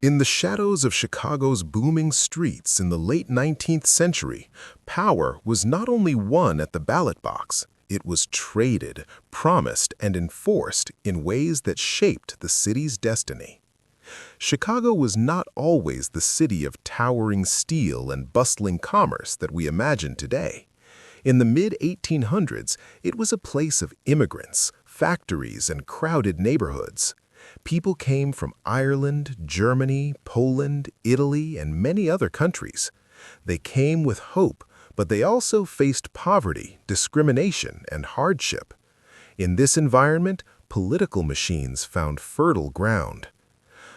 In the shadows of Chicago's booming streets in the late 19th century, power was not only won at the ballot box, it was traded, promised, and enforced in ways that shaped the city's destiny. Chicago was not always the city of towering steel and bustling commerce that we imagine today. In the mid-1800s, it was a place of immigrants, factories, and crowded neighborhoods. People came from Ireland, Germany, Poland, Italy, and many other countries. They came with hope, but they also faced poverty, discrimination, and hardship. In this environment, political machines found fertile ground.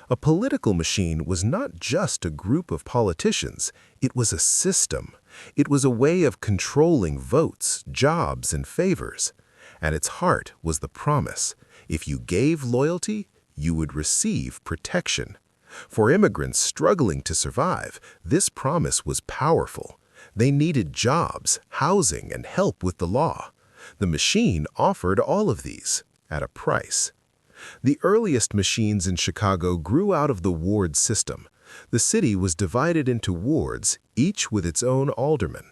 A political machine was not just a group of politicians, it was a system. It was a way of controlling votes, jobs, and favors. At its heart was the promise: if you gave loyalty, you would receive protection. For immigrants struggling to survive, this promise was powerful. They needed jobs, housing, and help with the law. The machine offered all of these at a price. The earliest machines in Chicago grew out of the ward system. The city was divided into wards, each with its own alderman.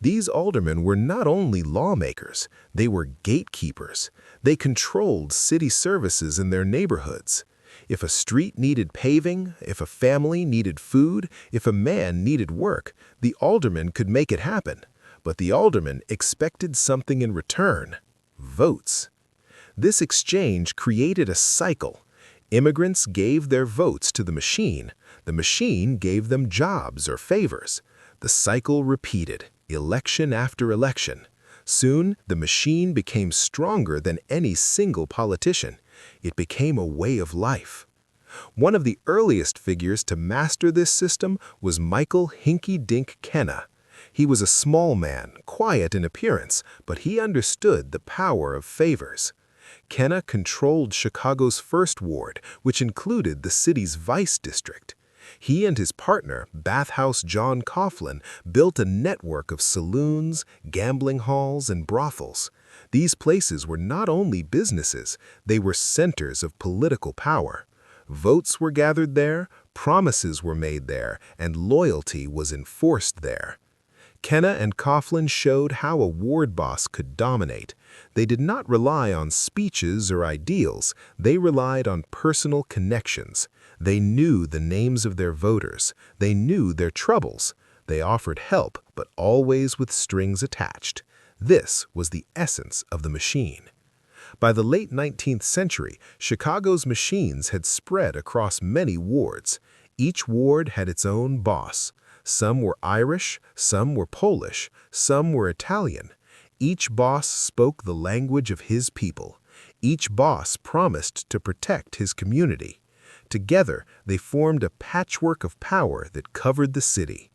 These aldermen were not only lawmakers, they were gatekeepers. They controlled city services in their neighborhoods. If a street needed paving, if a family needed food, if a man needed work, the alderman could make it happen. But the alderman expected something in return: votes. This exchange created a cycle. Immigrants gave their votes to the machine gave them jobs or favors. The cycle repeated, election after election. Soon, the machine became stronger than any single politician. It became a way of life. One of the earliest figures to master this system was Michael Hinky Dink Kenna. He was a small man, quiet in appearance, but he understood the power of favors. Kenna controlled Chicago's first ward, which included the city's Vice District. He and his partner, Bathhouse John Coughlin, built a network of saloons, gambling halls, and brothels. These places were not only businesses, they were centers of political power. Votes were gathered there, promises were made there, and loyalty was enforced there. Kenna and Coughlin showed how a ward boss could dominate. They did not rely on speeches or ideals, they relied on personal connections. They knew the names of their voters. They knew their troubles. They offered help, but always with strings attached. This was the essence of the machine. By the late 19th century, Chicago's machines had spread across many wards. Each ward had its own boss. Some were Irish, some were Polish, some were Italian. Each boss spoke the language of his people. Each boss promised to protect his community. Together, they formed a patchwork of power that covered the city.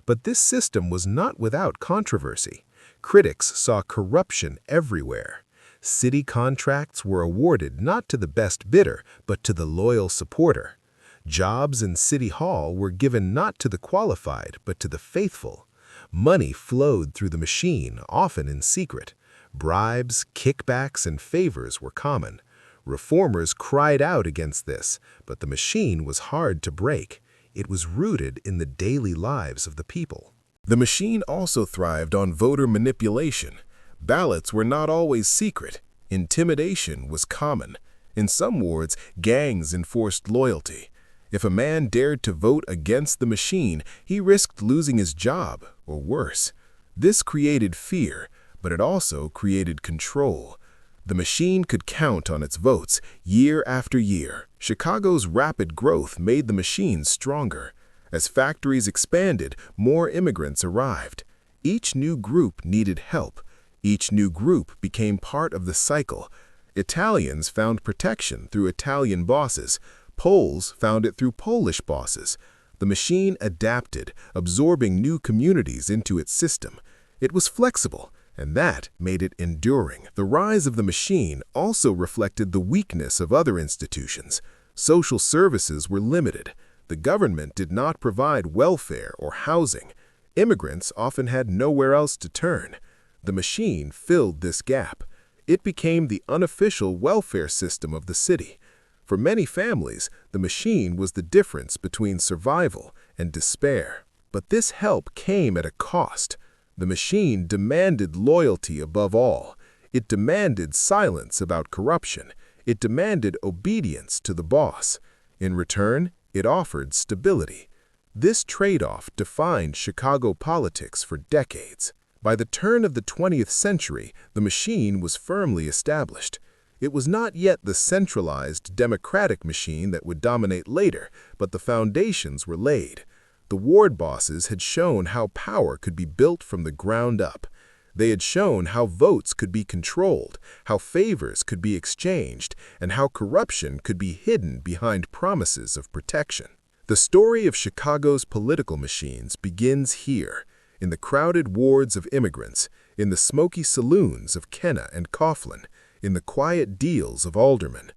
But this system was not without controversy. Critics saw corruption everywhere. City contracts were awarded not to the best bidder, but to the loyal supporter. Jobs in City Hall were given not to the qualified, but to the faithful. Money flowed through the machine, often in secret. Bribes, kickbacks, and favors were common. Reformers cried out against this, but the machine was hard to break. It was rooted in the daily lives of the people. The machine also thrived on voter manipulation. Ballots were not always secret. Intimidation was common. In some wards, gangs enforced loyalty. If a man dared to vote against the machine, he risked losing his job, or worse. This created fear, but it also created control. The machine could count on its votes year after year. Chicago's rapid growth made the machine stronger. As factories expanded, more immigrants arrived. Each new group needed help. Each new group became part of the cycle. Italians found protection through Italian bosses. Poles found it through Polish bosses. The machine adapted, absorbing new communities into its system. It was flexible, and that made it enduring. The rise of the machine also reflected the weakness of other institutions. Social services were limited. The government did not provide welfare or housing. Immigrants often had nowhere else to turn. The machine filled this gap. It became the unofficial welfare system of the city. For many families, the machine was the difference between survival and despair. But this help came at a cost. The machine demanded loyalty above all. It demanded silence about corruption. It demanded obedience to the boss. In return, it offered stability. This trade-off defined Chicago politics for decades. By the turn of the 20th century, the machine was firmly established. It was not yet the centralized, democratic machine that would dominate later, but the foundations were laid. The ward bosses had shown how power could be built from the ground up. They had shown how votes could be controlled, how favors could be exchanged, and how corruption could be hidden behind promises of protection. The story of Chicago's political machines begins here, in the crowded wards of immigrants, in the smoky saloons of Kenna and Coughlin, in the quiet deals of aldermen.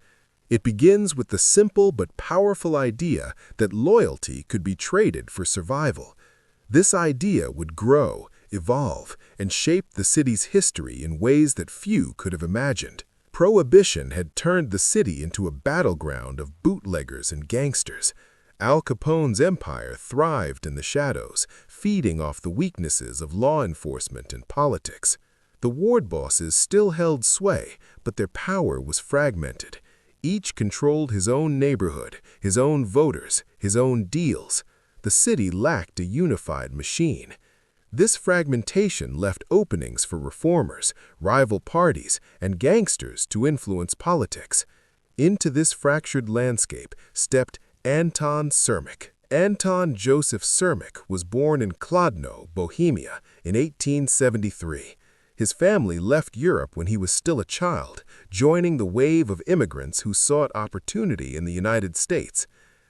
It begins with the simple but powerful idea that loyalty could be traded for survival. This idea would grow, evolve, and shape the city's history in ways that few could have imagined. Prohibition had turned the city into a battleground of bootleggers and gangsters. Al Capone's empire thrived in the shadows, feeding off the weaknesses of law enforcement and politics. The ward bosses still held sway, but their power was fragmented. Each controlled his own neighborhood, his own voters, his own deals. The city lacked a unified machine. This fragmentation left openings for reformers, rival parties, and gangsters to influence politics. Into this fractured landscape stepped Anton Cermak. Anton Joseph Cermak was born in Kladno, Bohemia, in 1873. His family left Europe when he was still a child, joining the wave of immigrants who sought opportunity in the United States.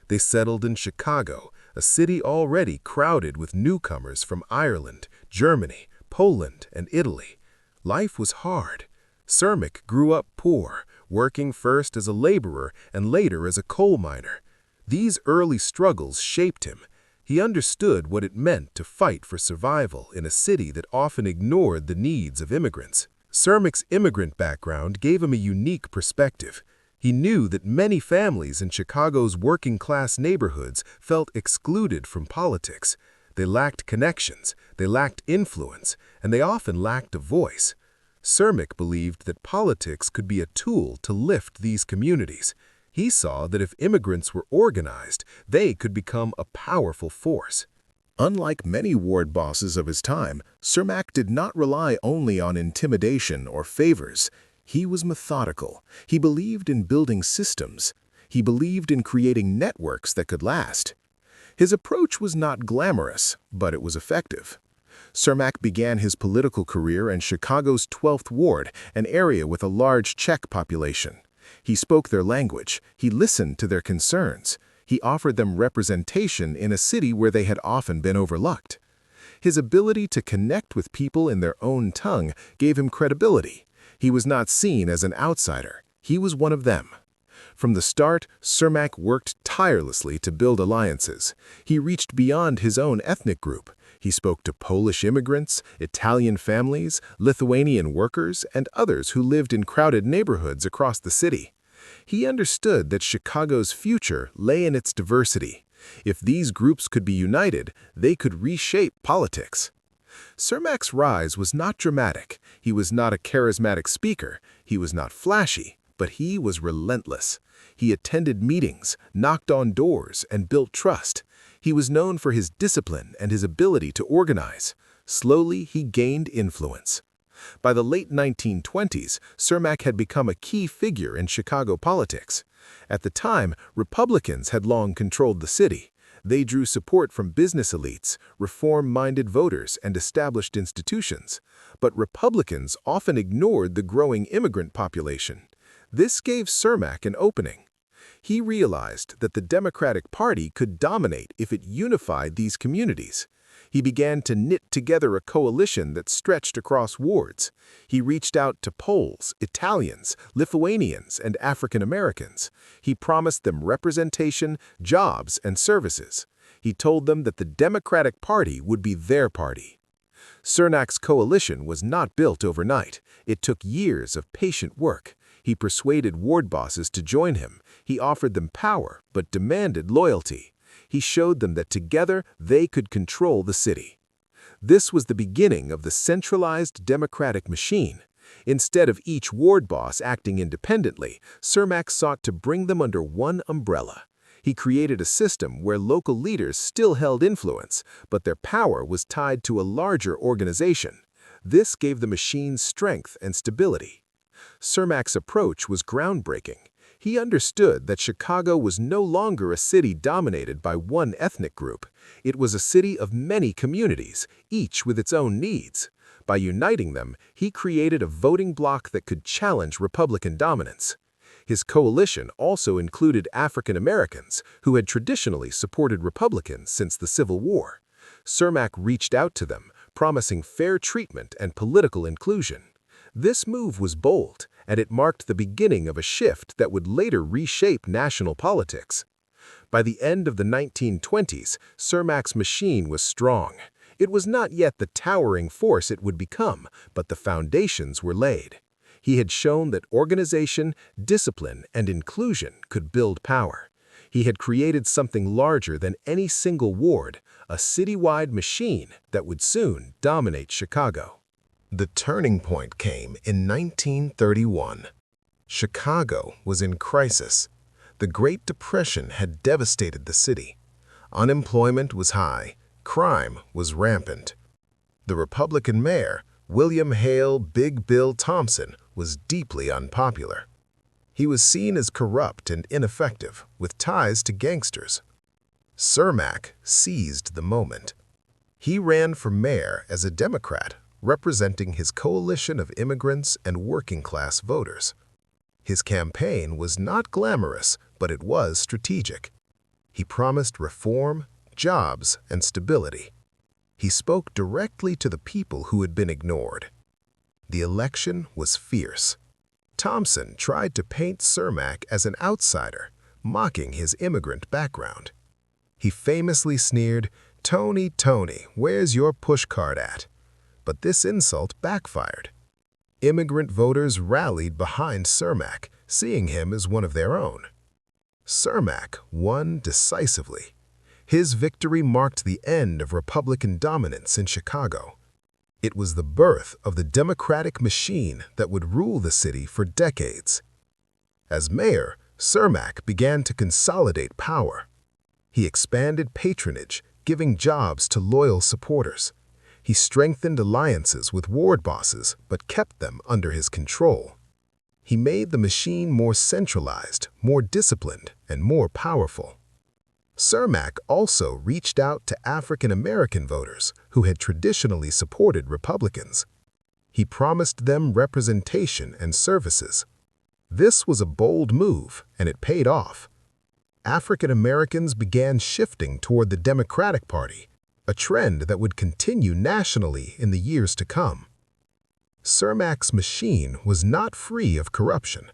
They settled in Chicago, a city already crowded with newcomers from Ireland, Germany, Poland, and Italy. Life was hard. Cermak grew up poor, working first as a laborer and later as a coal miner. These early struggles shaped him. He understood what it meant to fight for survival in a city that often ignored the needs of immigrants. Cermak's immigrant background gave him a unique perspective. He knew that many families in Chicago's working-class neighborhoods felt excluded from politics. They lacked connections, they lacked influence, and they often lacked a voice. Cermak believed that politics could be a tool to lift these communities. He saw that if immigrants were organized, they could become a powerful force. Unlike many ward bosses of his time, Cermak did not rely only on intimidation or favors. He was methodical. He believed in building systems. He believed in creating networks that could last. His approach was not glamorous, but it was effective. Cermak began his political career in Chicago's 12th Ward, an area with a large Czech population. He spoke their language. He listened to their concerns. He offered them representation in a city where they had often been overlooked. His ability to connect with people in their own tongue gave him credibility. He was not seen as an outsider. He was one of them. From the start, Cermak worked tirelessly to build alliances. He reached beyond his own ethnic group. He spoke to Polish immigrants, Italian families, Lithuanian workers, and others who lived in crowded neighborhoods across the city. He understood that Chicago's future lay in its diversity. If these groups could be united, they could reshape politics. Cermak's rise was not dramatic. He was not a charismatic speaker. He was not flashy, but he was relentless. He attended meetings, knocked on doors, and built trust. He was known for his discipline and his ability to organize. Slowly, he gained influence. By the late 1920s, Cermak had become a key figure in Chicago politics. At the time, Republicans had long controlled the city. They drew support from business elites, reform-minded voters, and established institutions. But Republicans often ignored the growing immigrant population. This gave Cermak an opening. He realized that the Democratic Party could dominate if it unified these communities. He began to knit together a coalition that stretched across wards. He reached out to Poles, Italians, Lithuanians, and African Americans. He promised them representation, jobs, and services. He told them that the Democratic Party would be their party. Cermak's coalition was not built overnight. It took years of patient work. He persuaded ward bosses to join him. He offered them power, but demanded loyalty. He showed them that together they could control the city. This was the beginning of the centralized democratic machine. Instead of each ward boss acting independently, Cermak sought to bring them under one umbrella. He created a system where local leaders still held influence, but their power was tied to a larger organization. This gave the machine strength and stability. Cermak's approach was groundbreaking. He understood that Chicago was no longer a city dominated by one ethnic group. It was a city of many communities, each with its own needs. By uniting them, he created a voting bloc that could challenge Republican dominance. His coalition also included African Americans, who had traditionally supported Republicans since the Civil War. Cermak reached out to them, promising fair treatment and political inclusion. This move was bold, and it marked the beginning of a shift that would later reshape national politics. By the end of the 1920s, Cermak's machine was strong. It was not yet the towering force it would become, but the foundations were laid. He had shown that organization, discipline, and inclusion could build power. He had created something larger than any single ward, a citywide machine that would soon dominate Chicago. The turning point came in 1931. Chicago was in crisis. The Great Depression had devastated the city. Unemployment was high. Crime was rampant. The Republican mayor, William Hale Big Bill Thompson, was deeply unpopular. He was seen as corrupt and ineffective, with ties to gangsters. Cermak seized the moment. He ran for mayor as a Democrat, representing his coalition of immigrants and working-class voters. His campaign was not glamorous, but it was strategic. He promised reform, jobs, and stability. He spoke directly to the people who had been ignored. The election was fierce. Thompson tried to paint Cermak as an outsider, mocking his immigrant background. He famously sneered, "Tony, Tony, where's your pushcart at?" But this insult backfired. Immigrant voters rallied behind Cermak, seeing him as one of their own. Cermak won decisively. His victory marked the end of Republican dominance in Chicago. It was the birth of the democratic machine that would rule the city for decades. As mayor, Cermak began to consolidate power. He expanded patronage, giving jobs to loyal supporters. He strengthened alliances with ward bosses, but kept them under his control. He made the machine more centralized, more disciplined, and more powerful. Cermak also reached out to African American voters who had traditionally supported Republicans. He promised them representation and services. This was a bold move, and it paid off. African Americans began shifting toward the Democratic Party, a trend that would continue nationally in the years to come. Cermak's machine was not free of corruption.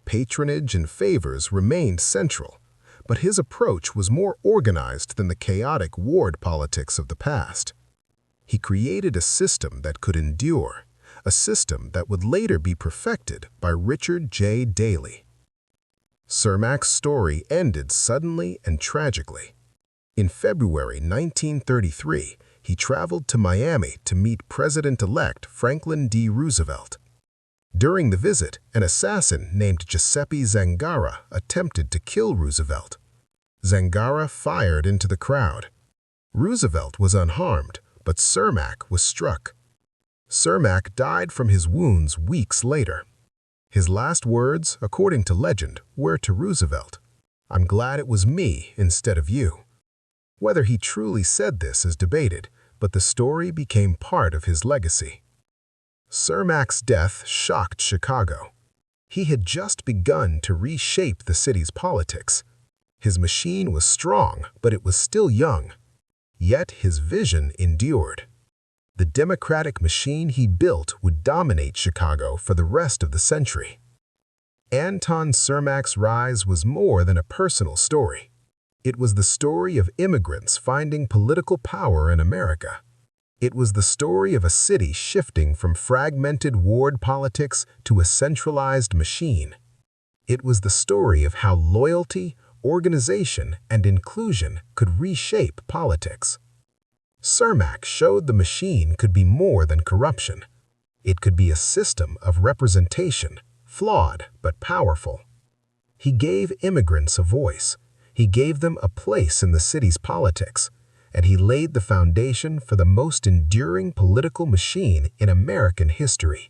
Patronage and favors remained central, but his approach was more organized than the chaotic ward politics of the past. He created a system that could endure, a system that would later be perfected by Richard J. Daley. Cermak's story ended suddenly and tragically. In February 1933, he traveled to Miami to meet President-elect Franklin D. Roosevelt. During the visit, an assassin named Giuseppe Zangara attempted to kill Roosevelt. Zangara fired into the crowd. Roosevelt was unharmed, but Cermak was struck. Cermak died from his wounds weeks later. His last words, according to legend, were to Roosevelt, "I'm glad it was me instead of you." Whether he truly said this is debated, but the story became part of his legacy. Cermak's death shocked Chicago. He had just begun to reshape the city's politics. His machine was strong, but it was still young. Yet his vision endured. The democratic machine he built would dominate Chicago for the rest of the century. Anton Cermak's rise was more than a personal story. It was the story of immigrants finding political power in America. It was the story of a city shifting from fragmented ward politics to a centralized machine. It was the story of how loyalty, organization, and inclusion could reshape politics. Cermak showed the machine could be more than corruption. It could be a system of representation, flawed but powerful. He gave immigrants a voice. He gave them a place in the city's politics, and he laid the foundation for the most enduring political machine in American history.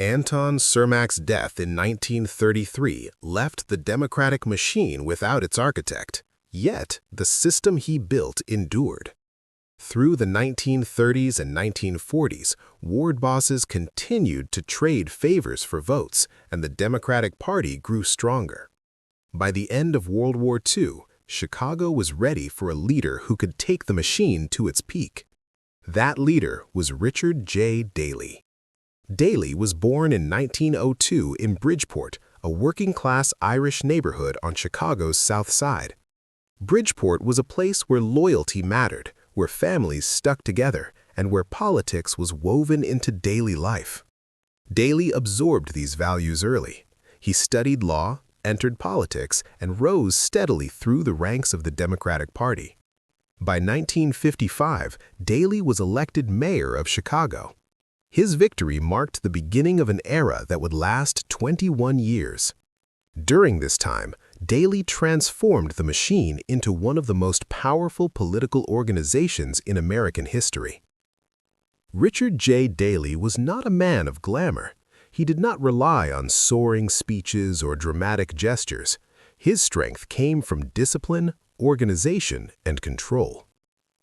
Anton Cermak's death in 1933 left the democratic machine without its architect, yet the system he built endured. Through the 1930s and 1940s, ward bosses continued to trade favors for votes, and the Democratic Party grew stronger. By the end of World War II, Chicago was ready for a leader who could take the machine to its peak. That leader was Richard J. Daley. Daley was born in 1902 in Bridgeport, a working-class Irish neighborhood on Chicago's South Side. Bridgeport was a place where loyalty mattered, where families stuck together, and where politics was woven into daily life. Daley absorbed these values early. He studied law, entered politics, and rose steadily through the ranks of the Democratic Party. By 1955, Daley was elected mayor of Chicago. His victory marked the beginning of an era that would last 21 years. During this time, Daley transformed the machine into one of the most powerful political organizations in American history. Richard J. Daley was not a man of glamour. He did not rely on soaring speeches or dramatic gestures. His strength came from discipline, organization, and control.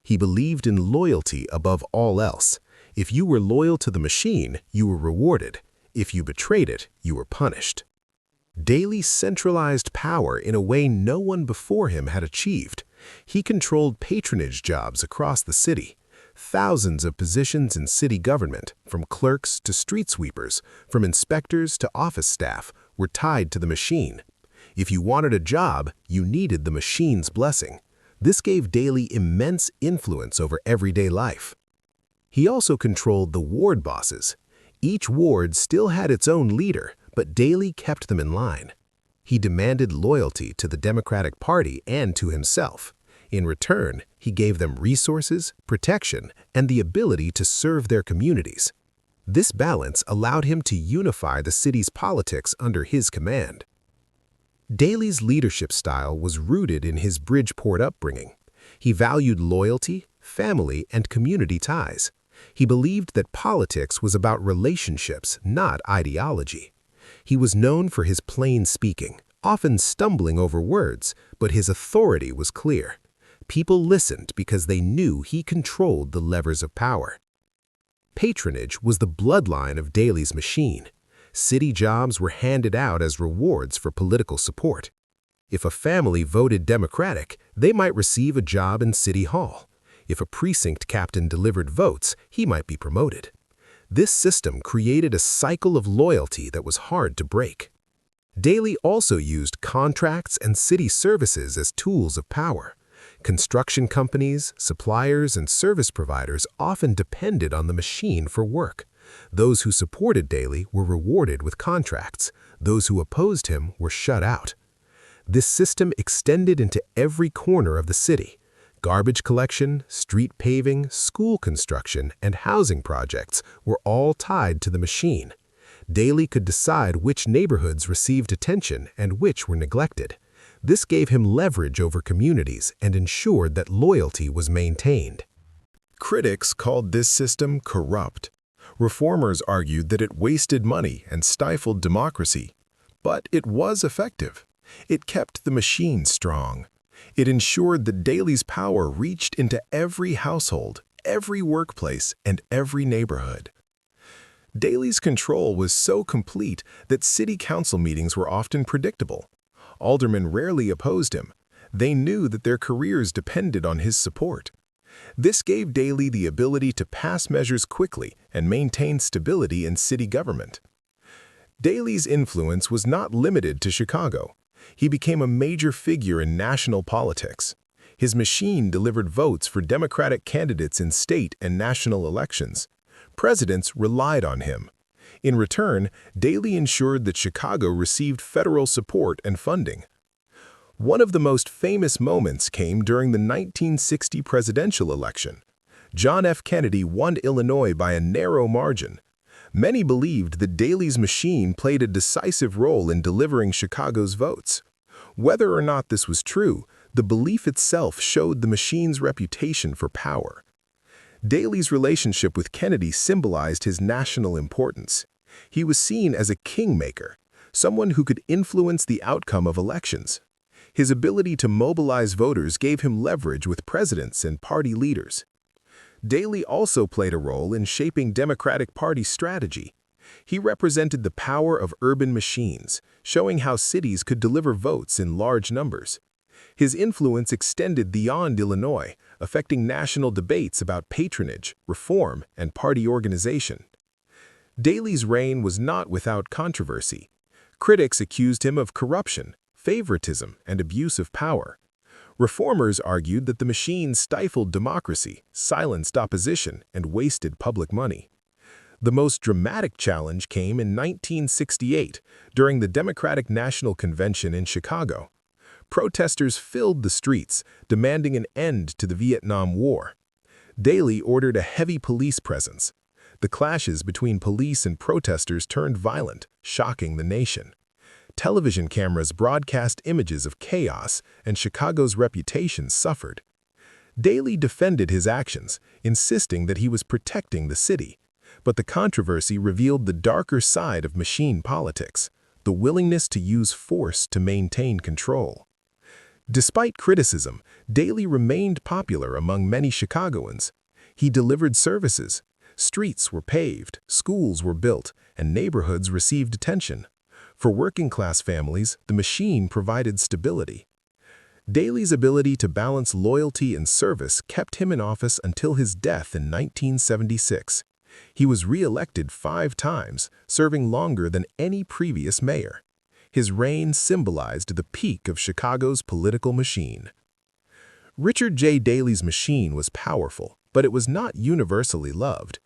He believed in loyalty above all else. If you were loyal to the machine, you were rewarded. If you betrayed it, you were punished. Daley centralized power in a way no one before him had achieved. He controlled patronage jobs across the city. Thousands of positions in city government, from clerks to street sweepers, from inspectors to office staff, were tied to the machine. If you wanted a job, you needed the machine's blessing. This gave Daley immense influence over everyday life. He also controlled the ward bosses. Each ward still had its own leader, but Daley kept them in line. He demanded loyalty to the Democratic Party and to himself. In return, he gave them resources, protection, and the ability to serve their communities. This balance allowed him to unify the city's politics under his command. Daley's leadership style was rooted in his Bridgeport upbringing. He valued loyalty, family, and community ties. He believed that politics was about relationships, not ideology. He was known for his plain speaking, often stumbling over words, but his authority was clear. People listened because they knew he controlled the levers of power. Patronage was the bloodline of Daley's machine. City jobs were handed out as rewards for political support. If a family voted Democratic, they might receive a job in City Hall. If a precinct captain delivered votes, he might be promoted. This system created a cycle of loyalty that was hard to break. Daley also used contracts and city services as tools of power. Construction companies, suppliers, and service providers often depended on the machine for work. Those who supported Daley were rewarded with contracts. Those who opposed him were shut out. This system extended into every corner of the city. Garbage collection, street paving, school construction, and housing projects were all tied to the machine. Daley could decide which neighborhoods received attention and which were neglected. This gave him leverage over communities and ensured that loyalty was maintained. Critics called this system corrupt. Reformers argued that it wasted money and stifled democracy. But it was effective. It kept the machine strong. It ensured that Daley's power reached into every household, every workplace, and every neighborhood. Daley's control was so complete that city council meetings were often predictable. Aldermen rarely opposed him. They knew that their careers depended on his support. This gave Daley the ability to pass measures quickly and maintain stability in city government. Daley's influence was not limited to Chicago. He became a major figure in national politics. His machine delivered votes for Democratic candidates in state and national elections. Presidents relied on him. In return, Daley ensured that Chicago received federal support and funding. One of the most famous moments came during the 1960 presidential election. John F. Kennedy won Illinois by a narrow margin. Many believed that Daley's machine played a decisive role in delivering Chicago's votes. Whether or not this was true, the belief itself showed the machine's reputation for power. Daley's relationship with Kennedy symbolized his national importance. He was seen as a kingmaker, someone who could influence the outcome of elections. His ability to mobilize voters gave him leverage with presidents and party leaders. Daley also played a role in shaping Democratic Party strategy. He represented the power of urban machines, showing how cities could deliver votes in large numbers. His influence extended beyond Illinois, affecting national debates about patronage, reform, and party organization. Daley's reign was not without controversy. Critics accused him of corruption, favoritism, and abuse of power. Reformers argued that the machine stifled democracy, silenced opposition, and wasted public money. The most dramatic challenge came in 1968 during the Democratic National Convention in Chicago. Protesters filled the streets, demanding an end to the Vietnam War. Daley ordered a heavy police presence. The clashes between police and protesters turned violent, shocking the nation. Television cameras broadcast images of chaos, and Chicago's reputation suffered. Daley defended his actions, insisting that he was protecting the city. But the controversy revealed the darker side of machine politics, the willingness to use force to maintain control. Despite criticism, Daley remained popular among many Chicagoans. He delivered services. Streets were paved, schools were built, and neighborhoods received attention. For working-class families, the machine provided stability. Daley's ability to balance loyalty and service kept him in office until his death in 1976. He was re-elected 5 times, serving longer than any previous mayor. His reign symbolized the peak of Chicago's political machine. Richard J. Daley's machine was powerful, but it was not universally loved.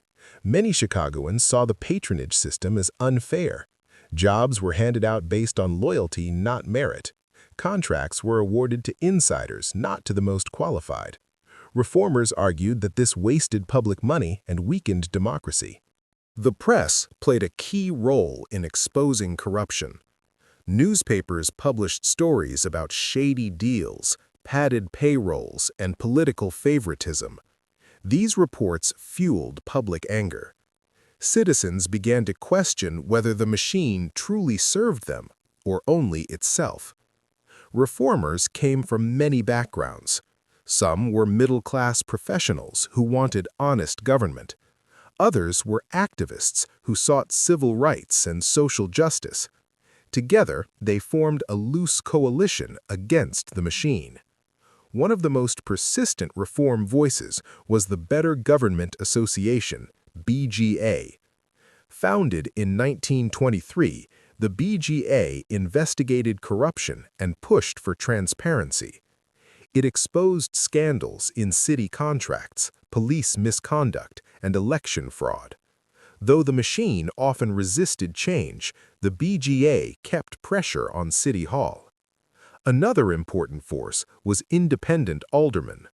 Many Chicagoans saw the patronage system as unfair. Jobs were handed out based on loyalty, not merit. Contracts were awarded to insiders, not to the most qualified. Reformers argued that this wasted public money and weakened democracy. The press played a key role in exposing corruption. Newspapers published stories about shady deals, padded payrolls, and political favoritism. These reports fueled public anger. Citizens began to question whether the machine truly served them or only itself. Reformers came from many backgrounds. Some were middle-class professionals who wanted honest government. Others were activists who sought civil rights and social justice. Together, they formed a loose coalition against the machine. One of the most persistent reform voices was the Better Government Association, BGA. Founded in 1923, the BGA investigated corruption and pushed for transparency. It exposed scandals in city contracts, police misconduct, and election fraud. Though the machine often resisted change, the BGA kept pressure on City Hall. Another important force was independent aldermen.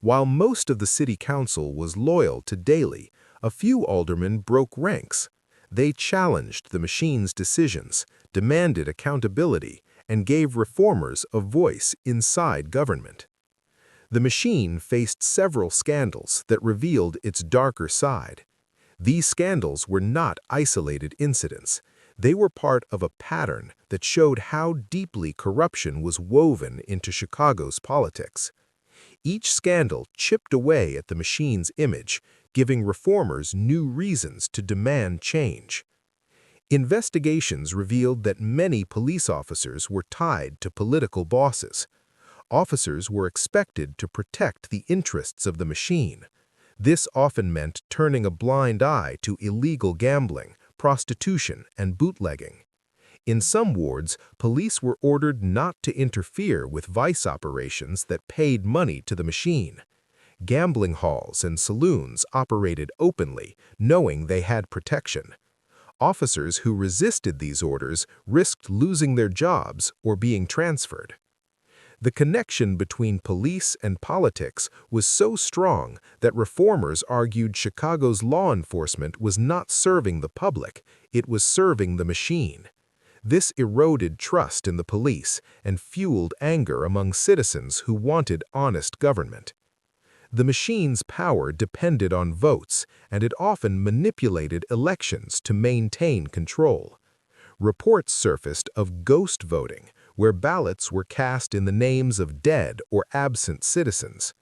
While most of the city council was loyal to Daley, a few aldermen broke ranks. They challenged the machine's decisions, demanded accountability, and gave reformers a voice inside government. The machine faced several scandals that revealed its darker side. These scandals were not isolated incidents. They were part of a pattern that showed how deeply corruption was woven into Chicago's politics. Each scandal chipped away at the machine's image, giving reformers new reasons to demand change. Investigations revealed that many police officers were tied to political bosses. Officers were expected to protect the interests of the machine. This often meant turning a blind eye to illegal gambling, prostitution, and bootlegging. In some wards, police were ordered not to interfere with vice operations that paid money to the machine. Gambling halls and saloons operated openly, knowing they had protection. Officers who resisted these orders risked losing their jobs or being transferred. The connection between police and politics was so strong that reformers argued Chicago's law enforcement was not serving the public, it was serving the machine. This eroded trust in the police and fueled anger among citizens who wanted honest government. The machine's power depended on votes, and it often manipulated elections to maintain control. Reports surfaced of ghost voting, where ballots were cast in the names of dead or absent citizens.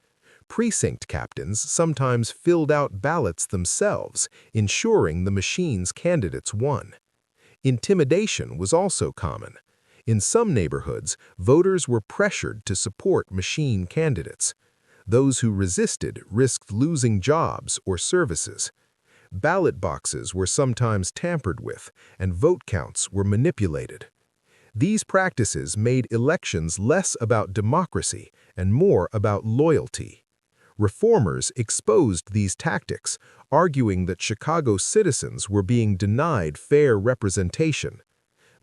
Precinct captains sometimes filled out ballots themselves, ensuring the machine's candidates won. Intimidation was also common. In some neighborhoods, voters were pressured to support machine candidates. Those who resisted risked losing jobs or services. Ballot boxes were sometimes tampered with, and vote counts were manipulated. These practices made elections less about democracy and more about loyalty. Reformers exposed these tactics, arguing that Chicago citizens were being denied fair representation.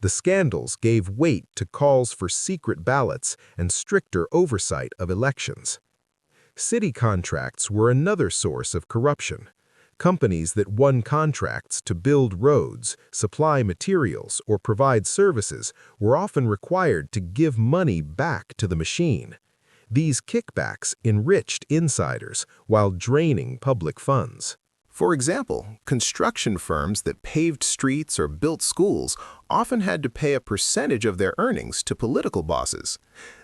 The scandals gave weight to calls for secret ballots and stricter oversight of elections. City contracts were another source of corruption. Companies that won contracts to build roads, supply materials, or provide services were often required to give money back to the machine. These kickbacks enriched insiders while draining public funds. For example, construction firms that paved streets or built schools often had to pay a percentage of their earnings to political bosses.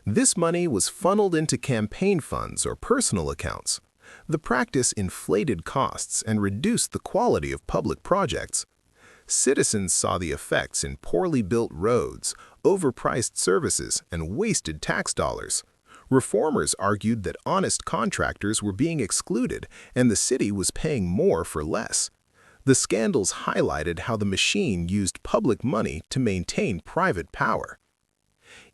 This money was funneled into campaign funds or personal accounts. The practice inflated costs and reduced the quality of public projects. Citizens saw the effects in poorly built roads, overpriced services, and wasted tax dollars. Reformers argued that honest contractors were being excluded and the city was paying more for less. The scandals highlighted how the machine used public money to maintain private power.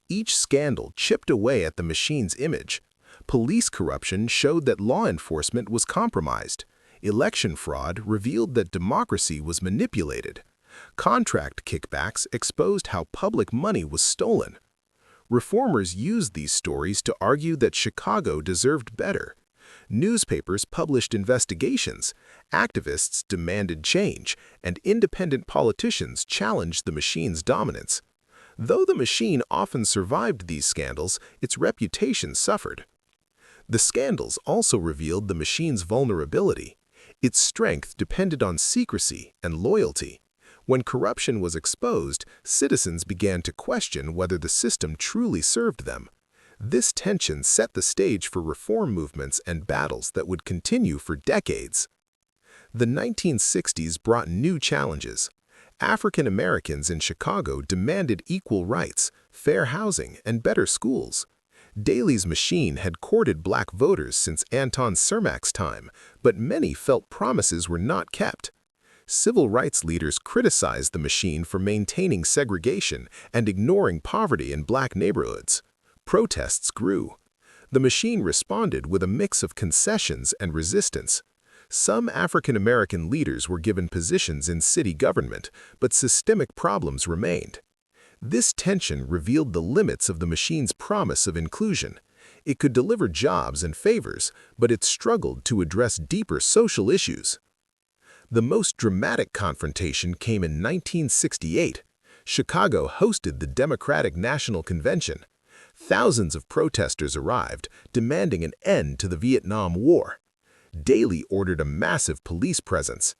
Each scandal chipped away at the machine's image. Police corruption showed that law enforcement was compromised. Election fraud revealed that democracy was manipulated. Contract kickbacks exposed how public money was stolen. Reformers used these stories to argue that Chicago deserved better. Newspapers published investigations, activists demanded change, and independent politicians challenged the machine's dominance. Though the machine often survived these scandals, its reputation suffered. The scandals also revealed the machine's vulnerability. Its strength depended on secrecy and loyalty. When corruption was exposed, citizens began to question whether the system truly served them. This tension set the stage for reform movements and battles that would continue for decades. The 1960s brought new challenges. African Americans in Chicago demanded equal rights, fair housing, and better schools. Daley's machine had courted black voters since Anton Cermak's time, but many felt promises were not kept. Civil rights leaders criticized the machine for maintaining segregation and ignoring poverty in black neighborhoods. Protests grew. The machine responded with a mix of concessions and resistance. Some African American leaders were given positions in city government, but systemic problems remained. This tension revealed the limits of the machine's promise of inclusion. It could deliver jobs and favors, but it struggled to address deeper social issues. The most dramatic confrontation came in 1968. Chicago hosted the Democratic National Convention. Thousands of protesters arrived, demanding an end to the Vietnam War. Daley ordered a massive police presence.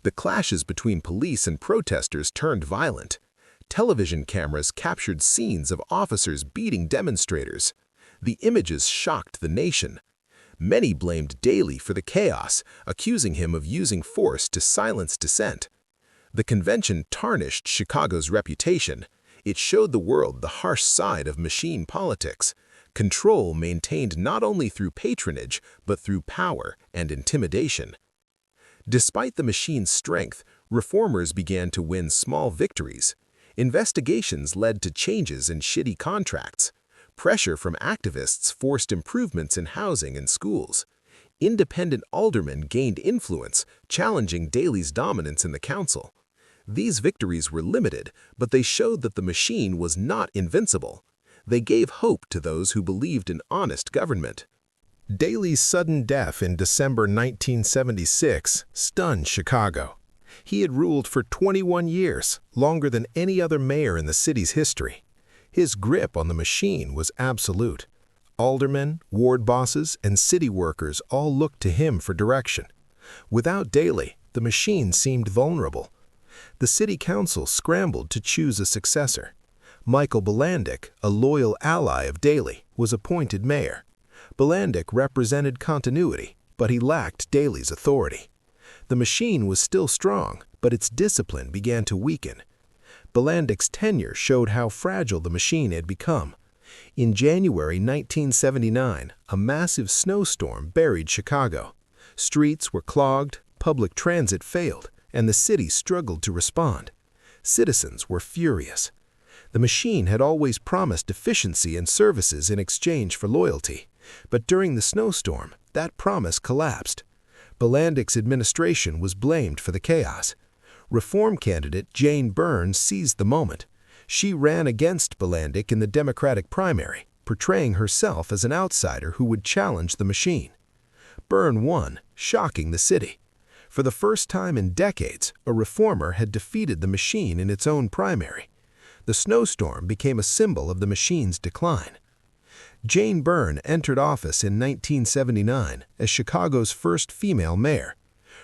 The clashes between police and protesters turned violent. Television cameras captured scenes of officers beating demonstrators. The images shocked the nation. Many blamed Daley for the chaos, accusing him of using force to silence dissent. The convention tarnished Chicago's reputation. It showed the world the harsh side of machine politics. Control maintained not only through patronage, but through power and intimidation. Despite the machine's strength, reformers began to win small victories. Investigations led to changes in shitty contracts. Pressure from activists forced improvements in housing and schools. Independent aldermen gained influence, challenging Daley's dominance in the council. These victories were limited, but they showed that the machine was not invincible. They gave hope to those who believed in honest government. Daley's sudden death in December 1976 stunned Chicago. He had ruled for 21 years, longer than any other mayor in the city's history. His grip on the machine was absolute. Aldermen, ward bosses, and city workers all looked to him for direction. Without Daley, the machine seemed vulnerable. The city council scrambled to choose a successor. Michael Bilandic, a loyal ally of Daley, was appointed mayor. Bilandic represented continuity, but he lacked Daley's authority. The machine was still strong, but its discipline began to weaken. Bilandic's tenure showed how fragile the machine had become. In January 1979, a massive snowstorm buried Chicago. Streets were clogged, public transit failed, and the city struggled to respond. Citizens were furious. The machine had always promised efficiency and services in exchange for loyalty, but during the snowstorm, that promise collapsed. Bilandic's administration was blamed for the chaos. Reform candidate Jane Byrne seized the moment. She ran against Bilandic in the Democratic primary, portraying herself as an outsider who would challenge the machine. Byrne won, shocking the city. For the first time in decades, a reformer had defeated the machine in its own primary. The snowstorm became a symbol of the machine's decline. Jane Byrne entered office in 1979 as Chicago's first female mayor.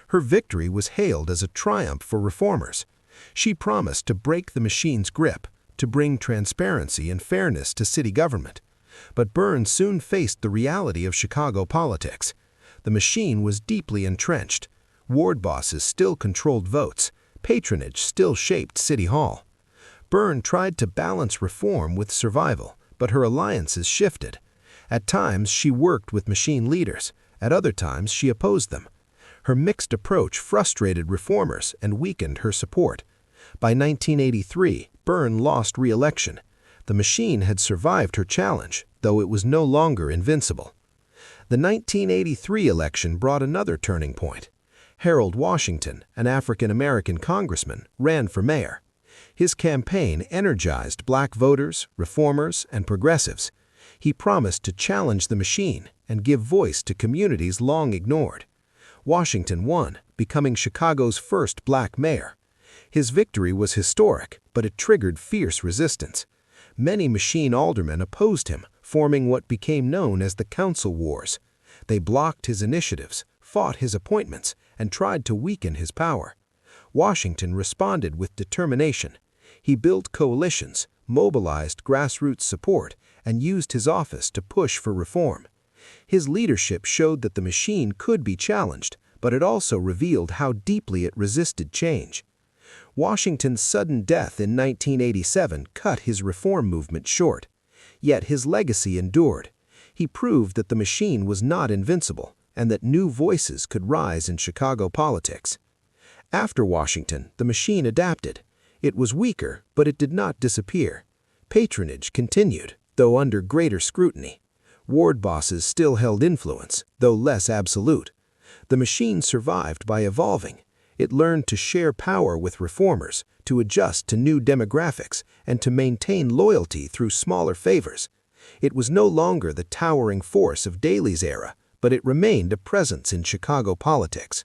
Her victory was hailed as a triumph for reformers. She promised to break the machine's grip, to bring transparency and fairness to city government. But Byrne soon faced the reality of Chicago politics. The machine was deeply entrenched. Ward bosses still controlled votes. Patronage still shaped City Hall. Byrne tried to balance reform with survival, but her alliances shifted. At times, she worked with machine leaders. At other times, she opposed them. Her mixed approach frustrated reformers and weakened her support. By 1983, Byrne lost re-election. The machine had survived her challenge, though it was no longer invincible. The 1983 election brought another turning point. Harold Washington, an African-American congressman, ran for mayor. His campaign energized black voters, reformers, and progressives. He promised to challenge the machine and give voice to communities long ignored. Washington won, becoming Chicago's first black mayor. His victory was historic, but it triggered fierce resistance. Many machine aldermen opposed him, forming what became known as the Council Wars. They blocked his initiatives, fought his appointments, and tried to weaken his power. Washington responded with determination. He built coalitions, mobilized grassroots support, and used his office to push for reform. His leadership showed that the machine could be challenged, but it also revealed how deeply it resisted change. Washington's sudden death in 1987 cut his reform movement short. Yet his legacy endured. He proved that the machine was not invincible and that new voices could rise in Chicago politics. After Washington, the machine adapted. It was weaker, but it did not disappear. Patronage continued, though under greater scrutiny. Ward bosses still held influence, though less absolute. The machine survived by evolving. It learned to share power with reformers, to adjust to new demographics, and to maintain loyalty through smaller favors. It was no longer the towering force of Daley's era, but it remained a presence in Chicago politics.